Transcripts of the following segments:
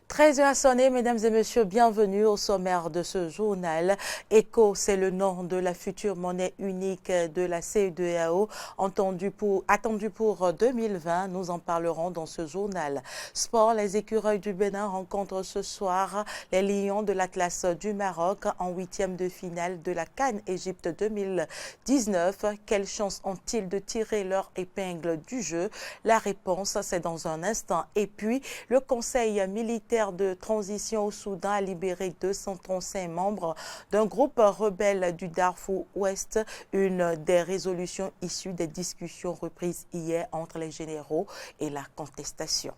13 heures à sonner, mesdames et messieurs, bienvenue au sommaire de ce journal. ECO, c'est le nom de la future monnaie unique de la CEDEAO, attendu pour 2020. Nous en parlerons dans ce journal. Sport, les écureuils du Bénin rencontrent ce soir les Lions de l'Atlas du Maroc en huitième de finale de la CAN Égypte 2019. Quelle chance ont-ils de tirer leur épingle du jeu? La réponse, c'est dans un instant. Et puis, le Conseil militaire de transition au Soudan a libéré 235 membres d'un groupe rebelle du Darfour Ouest, une des résolutions issues des discussions reprises hier entre les généraux et la contestation.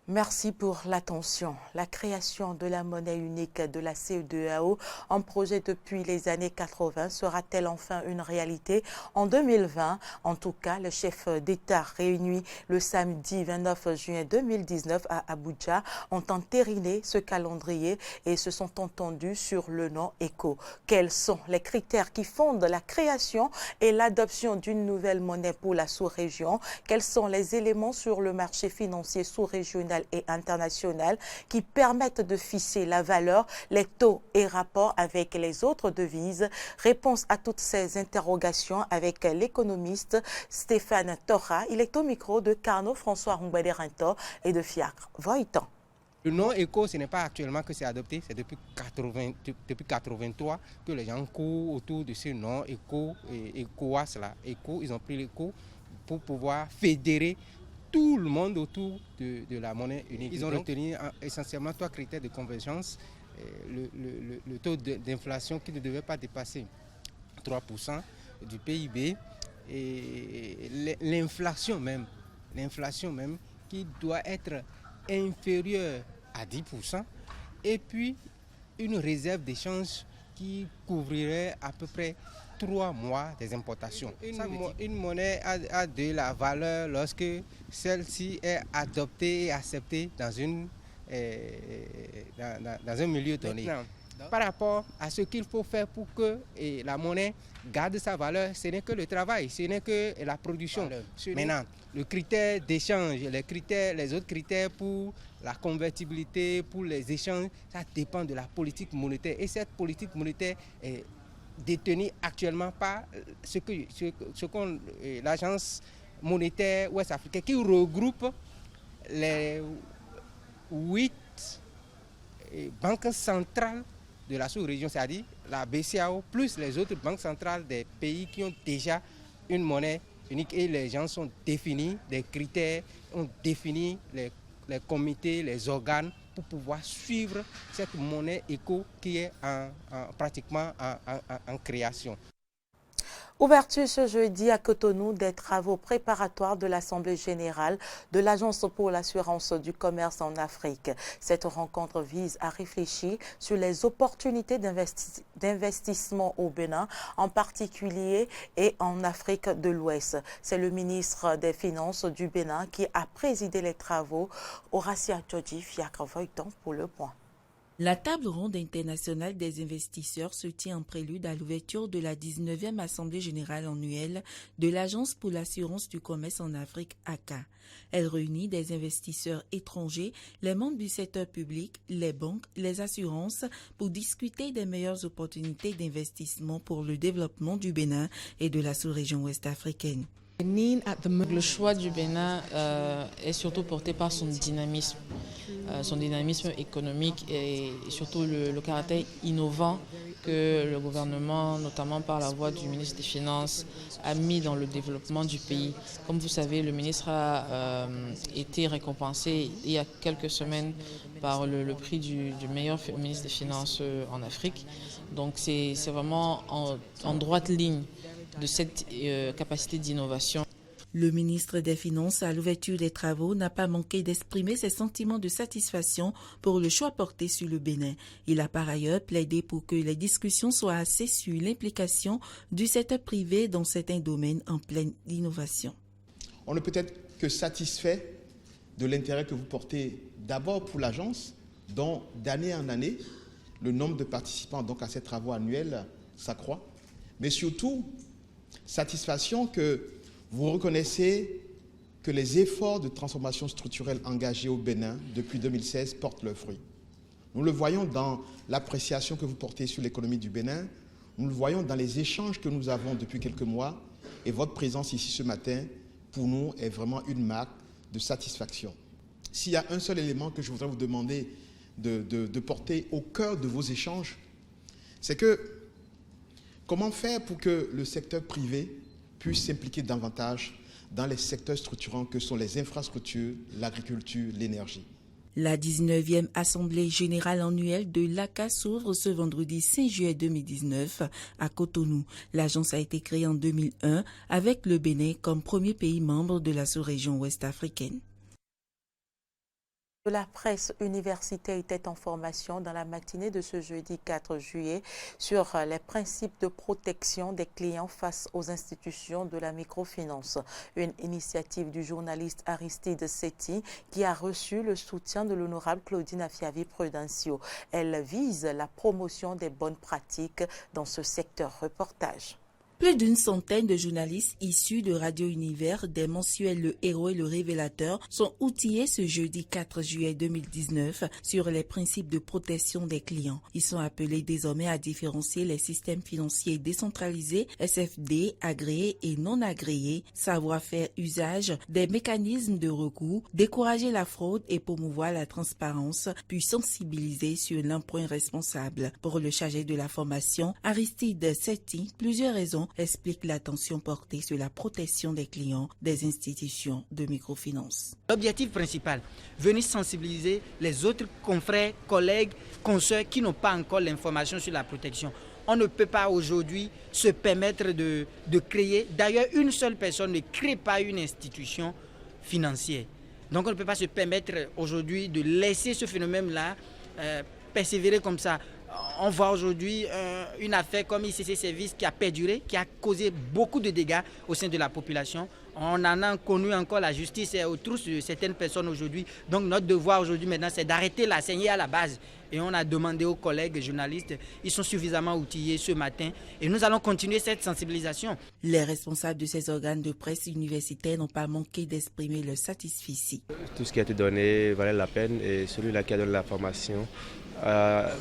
Merci pour l'attention. La création de la monnaie unique de la CEDEAO, un projet depuis les années 80, sera-t-elle enfin une réalité en 2020? En tout cas, les chefs d'État réunis le samedi 29 juin 2019 à Abuja ont entériné ce calendrier et se sont entendus sur le nom ECO. Quels sont les critères qui fondent la création et l'adoption d'une nouvelle monnaie pour la sous-région? Quels sont les éléments sur le marché financier sous-régional et internationales qui permettent de fixer la valeur, les taux et rapports avec les autres devises? Réponse à toutes ces interrogations avec l'économiste Stéphane Torra. Il est au micro de Carnot François Roumbadé-Rinto et de Fiacre Voitan. Le nom ECO, ce n'est pas actuellement que c'est adopté, c'est depuis 83 que les gens courent autour de ce nom ECO et ECOWAS là. ECO, ils ont pris l'ECO pour pouvoir fédérer tout le monde autour de la monnaie unique. Ils ont retenu essentiellement trois critères de convergence. Le taux d'inflation qui ne devait pas dépasser 3% du PIB et l'inflation même qui doit être inférieure à 10%, et puis une réserve d'échange qui couvrirait à peu près 3 mois des importations. Une monnaie a de la valeur lorsque celle-ci est adoptée et acceptée dans un milieu donné. Par rapport à ce qu'il faut faire pour que la monnaie garde sa valeur, ce n'est que le travail, ce n'est que la production. Maintenant, le critère d'échange, les autres critères pour la convertibilité, pour les échanges, ça dépend de la politique monétaire. Et cette politique monétaire est détenue actuellement par l'agence monétaire ouest-africaine qui regroupe les 8 banques centrales de la sous-région, c'est-à-dire la BCAO, plus les autres banques centrales des pays qui ont déjà une monnaie unique. Et les gens sont définis, des critères, ont défini les comités, les organes pour pouvoir suivre cette monnaie ECO qui est pratiquement en création. Ouverture ce jeudi à Cotonou des travaux préparatoires de l'Assemblée générale de l'Agence pour l'assurance du commerce en Afrique. Cette rencontre vise à réfléchir sur les opportunités d'investissement au Bénin, en particulier et en Afrique de l'Ouest. C'est le ministre des Finances du Bénin qui a présidé les travaux. Horacia Djodji, Fiacre Voitan pour le point. La table ronde internationale des investisseurs se tient en prélude à l'ouverture de la 19e Assemblée générale annuelle de l'Agence pour l'assurance du commerce en Afrique, ACA. Elle réunit des investisseurs étrangers, les membres du secteur public, les banques, les assurances pour discuter des meilleures opportunités d'investissement pour le développement du Bénin et de la sous-région ouest-africaine. Le choix du Bénin est surtout porté par son dynamisme économique et surtout le caractère innovant que le gouvernement, notamment par la voix du ministre des Finances, a mis dans le développement du pays. Comme vous savez, le ministre a été récompensé il y a quelques semaines par le prix du meilleur ministre des Finances en Afrique. Donc c'est vraiment en droite ligne de cette capacité d'innovation. Le ministre des Finances, à l'ouverture des travaux, n'a pas manqué d'exprimer ses sentiments de satisfaction pour le choix porté sur le Bénin. Il a par ailleurs plaidé pour que les discussions soient axées sur l'implication du secteur privé dans certains domaines en pleine innovation. On ne peut être que satisfait de l'intérêt que vous portez d'abord pour l'agence, dont d'année en année, le nombre de participants donc à ces travaux annuels s'accroît, mais surtout satisfaction que Vous reconnaissez que les efforts de transformation structurelle engagés au Bénin depuis 2016 portent leurs fruits. Nous le voyons dans l'appréciation que vous portez sur l'économie du Bénin, nous le voyons dans les échanges que nous avons depuis quelques mois, et votre présence ici ce matin, pour nous, est vraiment une marque de satisfaction. S'il y a un seul élément que je voudrais vous demander de porter au cœur de vos échanges, c'est que comment faire pour que le secteur privé puisse s'impliquer davantage dans les secteurs structurants que sont les infrastructures, l'agriculture, l'énergie. La 19e Assemblée générale annuelle de l'ACA s'ouvre ce vendredi 5 juillet 2019 à Cotonou. L'agence a été créée en 2001 avec le Bénin comme premier pays membre de la sous-région ouest-africaine. La presse universitaire était en formation dans la matinée de ce jeudi 4 juillet sur les principes de protection des clients face aux institutions de la microfinance. Une initiative du journaliste Aristide Setti qui a reçu le soutien de l'honorable Claudine Afiavi-Prudencio. Elle vise la promotion des bonnes pratiques dans ce secteur. Reportage. Plus d'une centaine de journalistes issus de Radio Univers, des mensuels Le Héros et Le Révélateur sont outillés ce jeudi 4 juillet 2019 sur les principes de protection des clients. Ils sont appelés désormais à différencier les systèmes financiers décentralisés, SFD, agréés et non agréés, savoir faire usage des mécanismes de recours, décourager la fraude et promouvoir la transparence, puis sensibiliser sur l'emprunt responsable. Pour le chargé de la formation, Aristide Setti, plusieurs raisons explique l'attention portée sur la protection des clients des institutions de microfinance. L'objectif principal, venir sensibiliser les autres confrères, collègues, consoeurs qui n'ont pas encore l'information sur la protection. On ne peut pas aujourd'hui se permettre de créer, d'ailleurs une seule personne ne crée pas une institution financière. Donc on ne peut pas se permettre aujourd'hui de laisser ce phénomène-là persévérer comme ça. On voit aujourd'hui une affaire comme ICC Service qui a perduré, qui a causé beaucoup de dégâts au sein de la population. On en a connu encore la justice aux trousses de certaines personnes aujourd'hui. Donc notre devoir aujourd'hui maintenant, c'est d'arrêter la saignée à la base. Et on a demandé aux collègues journalistes, ils sont suffisamment outillés ce matin et nous allons continuer cette sensibilisation. Les responsables de ces organes de presse universitaires n'ont pas manqué d'exprimer leur satisfaction. Tout ce qui a été donné valait la peine et celui-là qui a donné la formation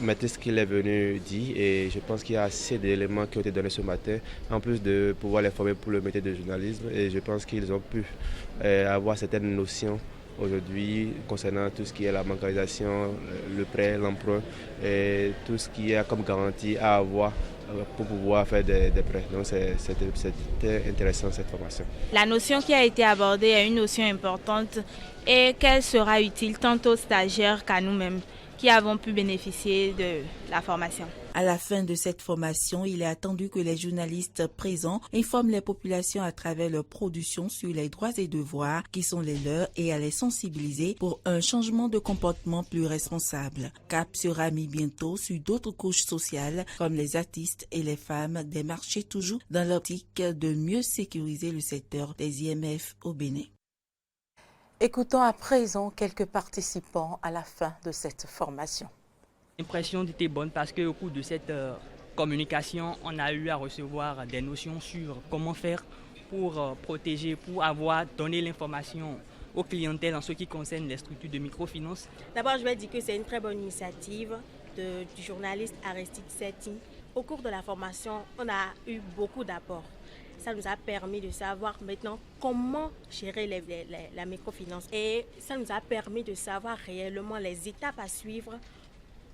mettait ce qu'il est venu dire et je pense qu'il y a assez d'éléments qui ont été donnés ce matin en plus de pouvoir les former pour le métier de journalisme et je pense qu'ils ont pu avoir certaines notions aujourd'hui concernant tout ce qui est la bancarisation, le prêt, l'emprunt et tout ce qui est comme garantie à avoir pour pouvoir faire des prêts. Donc c'était intéressant cette formation. La notion qui a été abordée est une notion importante et qu'elle sera utile tant aux stagiaires qu'à nous-mêmes qui avons pu bénéficier de la formation. À la fin de cette formation, il est attendu que les journalistes présents informent les populations à travers leur production sur les droits et devoirs qui sont les leurs et à les sensibiliser pour un changement de comportement plus responsable. Cap sera mis bientôt sur d'autres couches sociales comme les artistes et les femmes des marchés toujours dans l'optique de mieux sécuriser le secteur des IMF au Bénin. Écoutons à présent quelques participants à la fin de cette formation. L'impression était bonne parce qu'au cours de cette communication, on a eu à recevoir des notions sur comment faire pour protéger, pour avoir donné l'information aux clientèles en ce qui concerne les structures de microfinance. D'abord, je vais dire que c'est une très bonne initiative du journaliste Aristide Setti. Au cours de la formation, on a eu beaucoup d'apports. Ça nous a permis de savoir maintenant comment gérer la microfinance. Et ça nous a permis de savoir réellement les étapes à suivre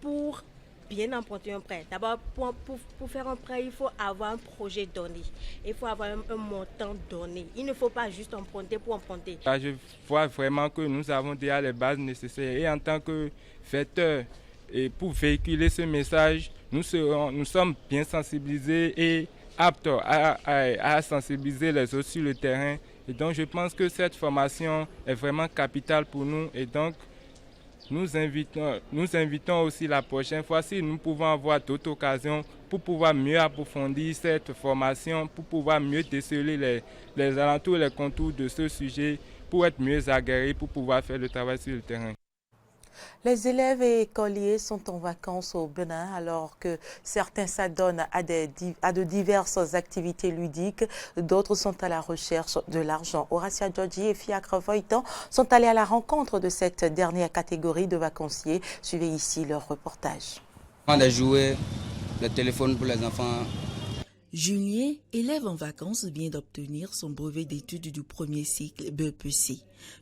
pour bien emprunter un prêt. D'abord, pour faire un prêt, il faut avoir un projet donné. Il faut avoir un montant donné. Il ne faut pas juste emprunter pour emprunter. Je vois vraiment que nous avons déjà les bases nécessaires. Et en tant que fêteurs, et pour véhiculer ce message, nous sommes bien sensibilisés et aptes à sensibiliser les autres sur le terrain. Et donc je pense que cette formation est vraiment capitale pour nous. Et donc nous invitons aussi la prochaine fois, si nous pouvons avoir d'autres occasions pour pouvoir mieux approfondir cette formation, pour pouvoir mieux déceler les alentours et les contours de ce sujet, pour être mieux aguerris, pour pouvoir faire le travail sur le terrain. Les élèves et écoliers sont en vacances au Bénin alors que certains s'adonnent à de diverses activités ludiques, d'autres sont à la recherche de l'argent. Horacia Djodji et Fiacre Voitan sont allés à la rencontre de cette dernière catégorie de vacanciers. Suivez ici leur reportage. Les jouets, le téléphone pour les enfants. Julien, élève en vacances, vient d'obtenir son brevet d'études du premier cycle BEPC.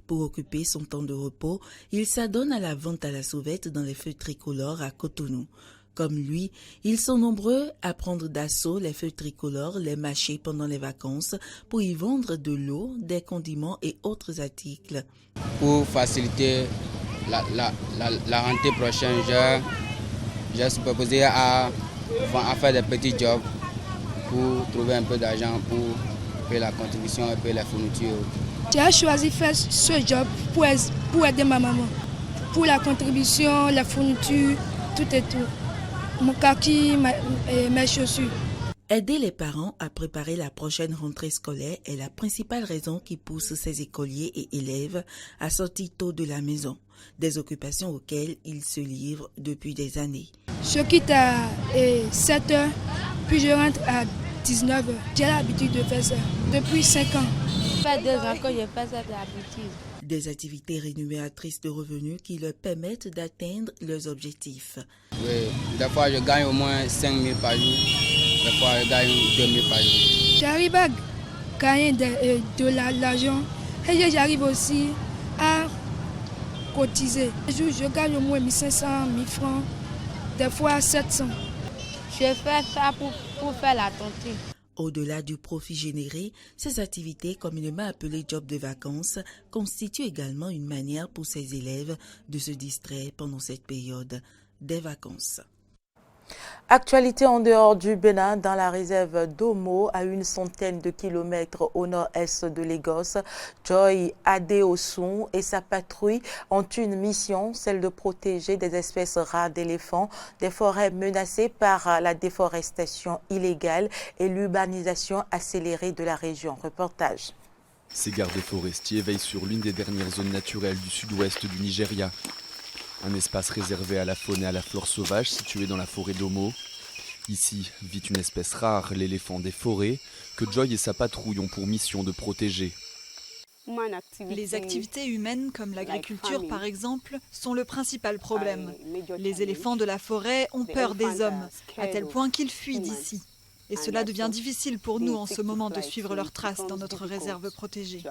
Pour occuper son temps de repos, il s'adonne à la vente à la sauvette dans les feux tricolores à Cotonou. Comme lui, ils sont nombreux à prendre d'assaut les feux tricolores, les mâcher pendant les vacances pour y vendre de l'eau, des condiments et autres articles. Pour faciliter la rentrée prochaine, j'ai proposé à faire des petits jobs pour trouver un peu d'argent pour payer la contribution et payer la fourniture. J'ai choisi de faire ce job pour aider ma maman. Pour la contribution, la fourniture, tout et tout. Mon kaki, mes chaussures. Aider les parents à préparer la prochaine rentrée scolaire est la principale raison qui pousse ces écoliers et élèves à sortir tôt de la maison, des occupations auxquelles ils se livrent depuis des années. Je quitte à 7 h, puis je rentre à 19 h. J'ai l'habitude de faire ça depuis 5 ans. Ça fait 2 ans que je fais cette habitude. Des activités rémunératrices de revenus qui leur permettent d'atteindre leurs objectifs. Oui, des fois je gagne au moins 5 000 par jour, des fois je gagne 2 000 par jour. J'arrive à gagner de l'argent et j'arrive aussi à cotiser. Je gagne au moins 1 500, 1 000 francs, des fois 700. Je fais ça pour faire la tontine. Au-delà du profit généré, ces activités, communément appelées jobs de vacances, constituent également une manière pour ces élèves de se distraire pendant cette période des vacances. Actualité en dehors du Bénin, dans la réserve d'Omo, à une centaine de kilomètres au nord-est de Lagos, Joy Adeosun et sa patrouille ont une mission, celle de protéger des espèces rares d'éléphants, des forêts menacées par la déforestation illégale et l'urbanisation accélérée de la région. Reportage. Ces gardes forestiers veillent sur l'une des dernières zones naturelles du sud-ouest du Nigeria. Un espace réservé à la faune et à la flore sauvage situé dans la forêt d'Omo. Ici vit une espèce rare, l'éléphant des forêts, que Joy et sa patrouille ont pour mission de protéger. Les activités humaines comme l'agriculture par exemple sont le principal problème. Les éléphants de la forêt ont peur des hommes, à tel point qu'ils fuient d'ici. Et cela devient difficile pour nous en ce moment de suivre leurs traces dans notre réserve protégée.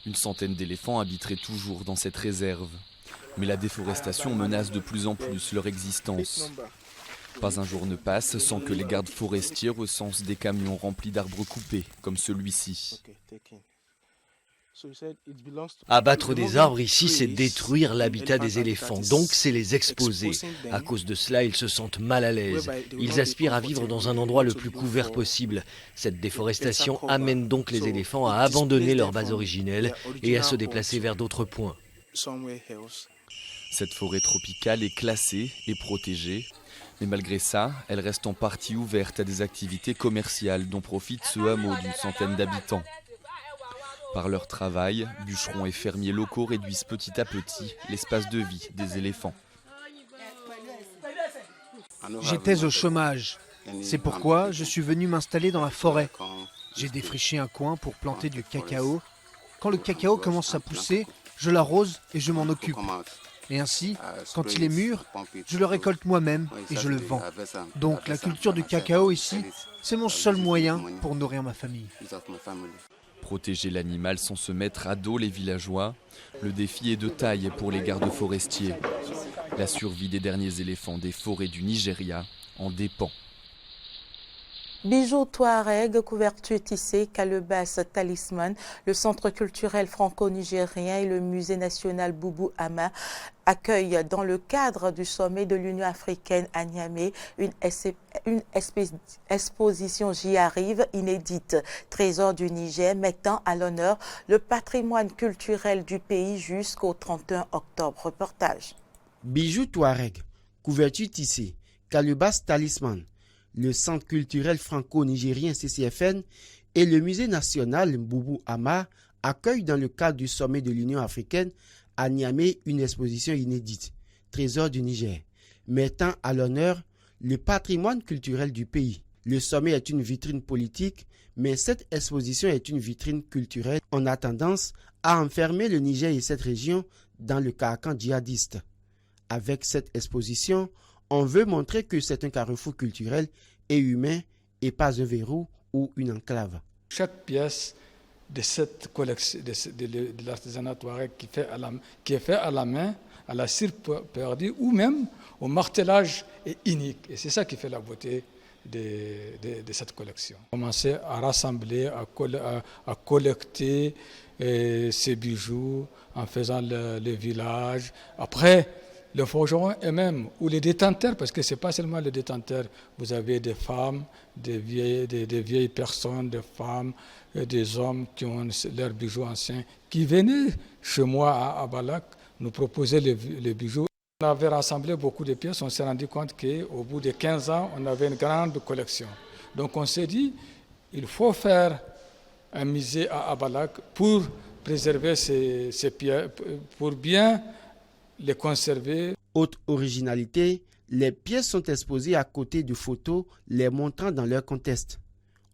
Une centaine d'éléphants habiteraient toujours dans cette réserve. Mais la déforestation menace de plus en plus leur existence. Pas un jour ne passe sans que les gardes forestiers recensent des camions remplis d'arbres coupés, comme celui-ci. Abattre des arbres ici, c'est détruire l'habitat des éléphants, donc c'est les exposer. À cause de cela, ils se sentent mal à l'aise. Ils aspirent à vivre dans un endroit le plus couvert possible. Cette déforestation amène donc les éléphants à abandonner leur base originelle et à se déplacer vers d'autres points. Cette forêt tropicale est classée et protégée, mais malgré ça, elle reste en partie ouverte à des activités commerciales dont profite ce hameau d'une centaine d'habitants. Par leur travail, bûcherons et fermiers locaux réduisent petit à petit l'espace de vie des éléphants. J'étais au chômage. C'est pourquoi je suis venu m'installer dans la forêt. J'ai défriché un coin pour planter du cacao. Quand le cacao commence à pousser, je l'arrose et je m'en occupe. Et ainsi, quand il est mûr, je le récolte moi-même et je le vends. Donc la culture du cacao ici, c'est mon seul moyen pour nourrir ma famille. Protéger l'animal sans se mettre à dos les villageois, le défi est de taille pour les gardes forestiers. La survie des derniers éléphants des forêts du Nigeria en dépend. Bijoux Touareg, couverture tissée, calebasse, talisman, le centre culturel franco-nigérien et le musée national Boubou Hama accueillent dans le cadre du sommet de l'Union africaine à Niamey une exposition J'y arrive inédite, Trésor du Niger, mettant à l'honneur le patrimoine culturel du pays jusqu'au 31 octobre. Reportage. Bijoux Touareg, couverture tissée, calebasse, talisman, le Centre culturel franco-nigérien CCFN et le Musée national Boubou Hama accueillent dans le cadre du sommet de l'Union africaine à Niamey une exposition inédite, Trésor du Niger, mettant à l'honneur le patrimoine culturel du pays. Le sommet est une vitrine politique, mais cette exposition est une vitrine culturelle. On a tendance à enfermer le Niger et cette région dans le carcan djihadiste. Avec cette exposition, on veut montrer que c'est un carrefour culturel et humain et pas un verrou ou une enclave. Chaque pièce de cette collection de l'artisanat touareg qui est fait à la main, à la cire perdue ou même au martelage est unique. Et c'est ça qui fait la beauté de cette collection. Commencer à rassembler, à collecter ces bijoux en faisant le village. Après, le forgeron et même, ou les détenteurs, parce que ce n'est pas seulement les détenteurs, vous avez des femmes, des vieilles personnes, des femmes, des hommes qui ont leurs bijoux anciens, qui venaient chez moi à Abalak nous proposer les bijoux. On avait rassemblé beaucoup de pièces, on s'est rendu compte qu'au bout de 15 ans, on avait une grande collection. Donc on s'est dit, il faut faire un musée à Abalak pour préserver ces pièces, pour bien les conserver. Autre originalité, les pièces sont exposées à côté de photos les montrant dans leur contexte.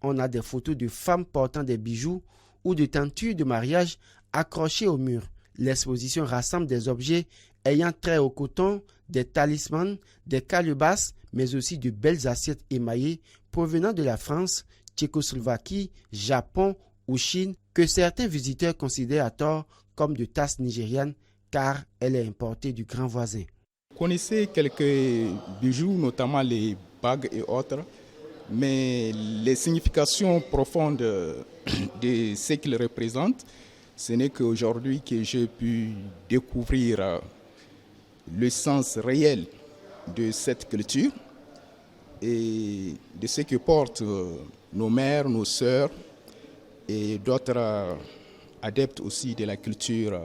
On a des photos de femmes portant des bijoux ou de tentures de mariage accrochées au mur. L'exposition rassemble des objets ayant trait au coton, des talismans, des calebasses, mais aussi de belles assiettes émaillées provenant de la France, Tchécoslovaquie, Japon ou Chine, que certains visiteurs considèrent à tort comme de tasses nigérianes, car elle est importée du grand voisin. Vous connaissez quelques bijoux, notamment les bagues et autres, mais les significations profondes de ce qu'ils représentent, ce n'est qu'aujourd'hui que j'ai pu découvrir le sens réel de cette culture et de ce que portent nos mères, nos sœurs et d'autres adeptes aussi de la culture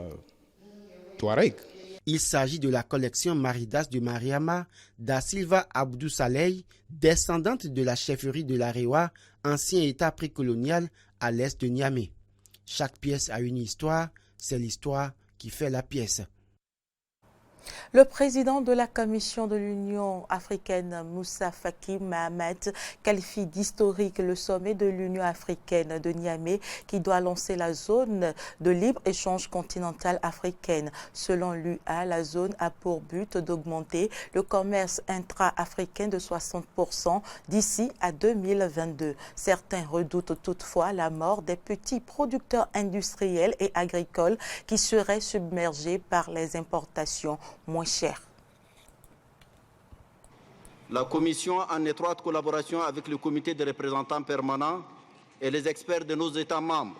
touareg. Il s'agit de la collection Maridas de Mariama da Silva Abdou Saleh, descendante de la chefferie de l'Arewa, ancien état précolonial à l'est de Niamey. Chaque pièce a une histoire, c'est l'histoire qui fait la pièce. Le président de la Commission de l'Union africaine, Moussa Faki Mahamat, qualifie d'historique le sommet de l'Union africaine de Niamey qui doit lancer la zone de libre-échange continentale africaine. Selon l'UA, la zone a pour but d'augmenter le commerce intra-africain de 60% d'ici à 2022. Certains redoutent toutefois la mort des petits producteurs industriels et agricoles qui seraient submergés par les importations moins cher. La Commission, en étroite collaboration avec le comité des représentants permanents et les experts de nos États membres,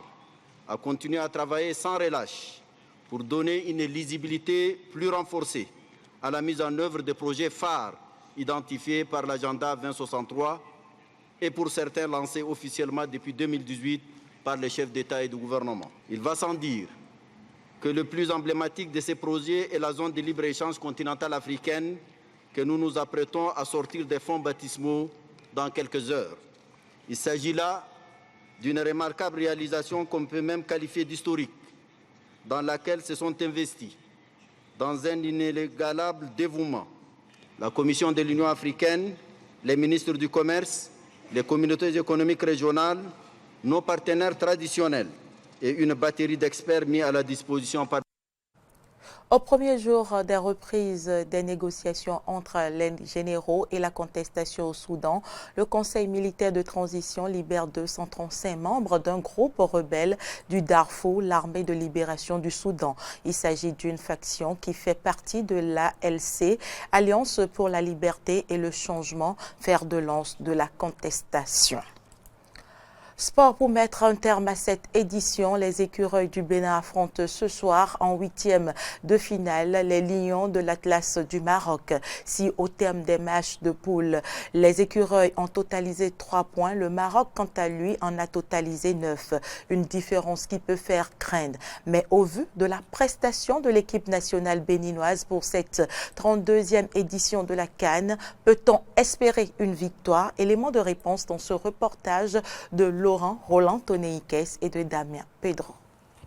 a continué à travailler sans relâche pour donner une lisibilité plus renforcée à la mise en œuvre des projets phares identifiés par l'agenda 2063 et pour certains lancés officiellement depuis 2018 par les chefs d'État et de gouvernement. Il va sans dire que le plus emblématique de ces projets est la zone de libre-échange continentale africaine que nous nous apprêtons à sortir des fonds baptismaux dans quelques heures. Il s'agit là d'une remarquable réalisation qu'on peut même qualifier d'historique, dans laquelle se sont investis, dans un inégalable dévouement, la Commission de l'Union africaine, les ministres du Commerce, les communautés économiques régionales, nos partenaires traditionnels, et une batterie d'experts mis à la disposition par... Au premier jour des reprises des négociations entre les généraux et la contestation au Soudan, le Conseil militaire de transition libère 235 membres d'un groupe rebelle du Darfour, l'armée de libération du Soudan. Il s'agit d'une faction qui fait partie de l'ALC, Alliance pour la liberté et le changement, fer de lance de la contestation. Sport pour mettre un terme à cette édition, les écureuils du Bénin affrontent ce soir en 8e de finale les Lions de l'Atlas du Maroc. Si au terme des matchs de poule, les écureuils ont totalisé 3 points, le Maroc quant à lui en a totalisé 9. Une différence qui peut faire craindre. Mais au vu de la prestation de l'équipe nationale béninoise pour cette 32e édition de la CAN, peut-on espérer une victoire? Élément de réponse dans ce reportage de Laurent Roland Toneikes et de Damien Pedro.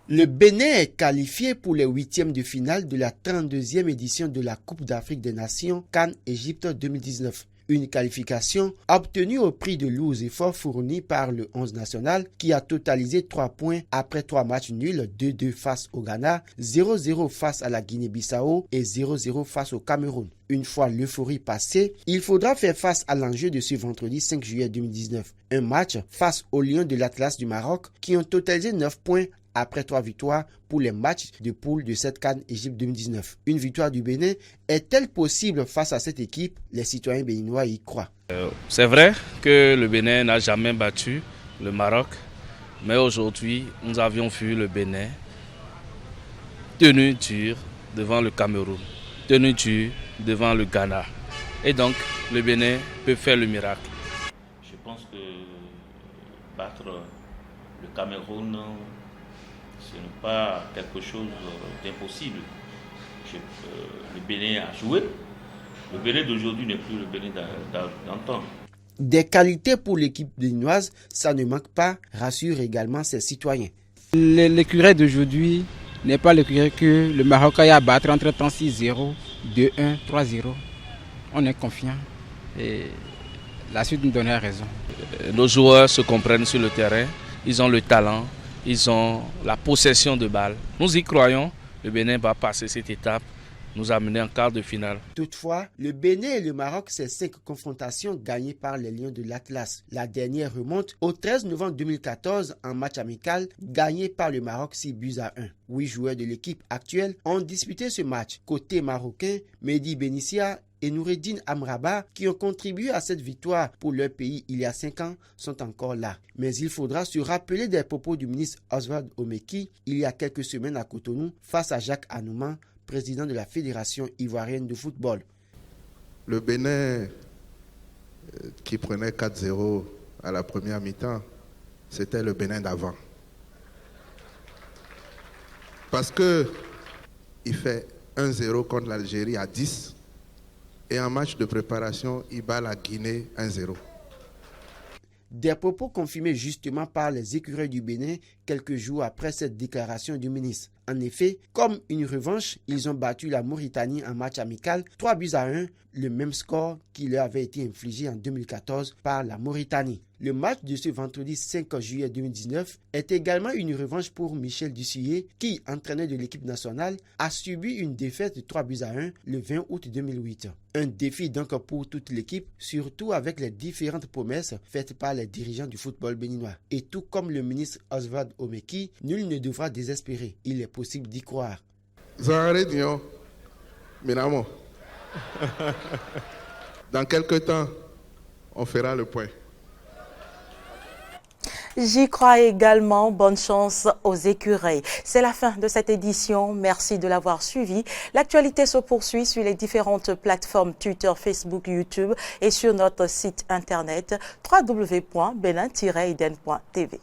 Le Bénin est qualifié pour les huitièmes de finale de la 32e édition de la Coupe d'Afrique des Nations CAN Égypte 2019. Une qualification obtenue au prix de lourds efforts fournis par le 11 national qui a totalisé 3 points après 3 matchs nuls, 2-2 face au Ghana, 0-0 face à la Guinée-Bissau et 0-0 face au Cameroun. Une fois l'euphorie passée, il faudra faire face à l'enjeu de ce vendredi 5 juillet 2019. Un match face aux Lions de l'Atlas du Maroc qui ont totalisé 9 points après 3 victoires pour les matchs de poule de cette CAN Égypte 2019. Une victoire du Bénin est-elle possible face à cette équipe? Les citoyens béninois y croient. C'est vrai que le Bénin n'a jamais battu le Maroc, mais aujourd'hui, nous avions vu le Bénin tenu dur devant le Cameroun, tenu dur devant le Ghana. Et donc, le Bénin peut faire le miracle. Je pense que battre le Cameroun, ce n'est pas quelque chose d'impossible. Le Bénin a joué. Le Bénin d'aujourd'hui n'est plus le Bénin d'antan. Des qualités pour l'équipe béninoise, ça ne manque pas, rassure également ses citoyens. L'écurie d'aujourd'hui n'est pas l'écurie que le Maroc a à battre entre temps 6-0, 2-1, 3-0. On est confiant et la suite nous donnera raison. Nos joueurs se comprennent sur le terrain, ils ont le talent. Ils ont la possession de balles. Nous y croyons, le Bénin va passer cette étape, nous amener en quart de finale. Toutefois, le Bénin et le Maroc, c'est 5 confrontations gagnées par les Lions de l'Atlas. La dernière remonte au 13 novembre 2014 en match amical gagné par le Maroc 6-1. 8 joueurs de l'équipe actuelle ont disputé ce match. Côté marocain, Mehdi Benissia et Noureddine Amraba, qui ont contribué à cette victoire pour leur pays il y a 5 ans, sont encore là. Mais il faudra se rappeler des propos du ministre Oswald Omeki il y a quelques semaines à Cotonou face à Jacques Anouman, président de la Fédération ivoirienne de football. Le Bénin qui prenait 4-0 à la première mi-temps, c'était le Bénin d'avant. Parce qu'il fait 1-0 contre l'Algérie à 10. Et en match de préparation, il bat la Guinée 1-0. Des propos confirmés justement par les écureuils du Bénin quelques jours après cette déclaration du ministre. En effet, comme une revanche, ils ont battu la Mauritanie en match amical 3-1, le même score qui leur avait été infligé en 2014 par la Mauritanie. Le match de ce vendredi 5 juillet 2019 est également une revanche pour Michel Dussuyer qui, entraîneur de l'équipe nationale, a subi une défaite de 3-1 le 20 août 2008. Un défi donc pour toute l'équipe, surtout avec les différentes promesses faites par les dirigeants du football béninois. Et tout comme le ministre Oswald Omeki, nul ne devra désespérer. Il est possible d'y croire. Dans quelques temps, on fera le point. J'y crois également. Bonne chance aux écureuils. C'est la fin de cette édition. Merci de l'avoir suivi. L'actualité se poursuit sur les différentes plateformes Twitter, Facebook, YouTube et sur notre site internet www.benin-eden.tv.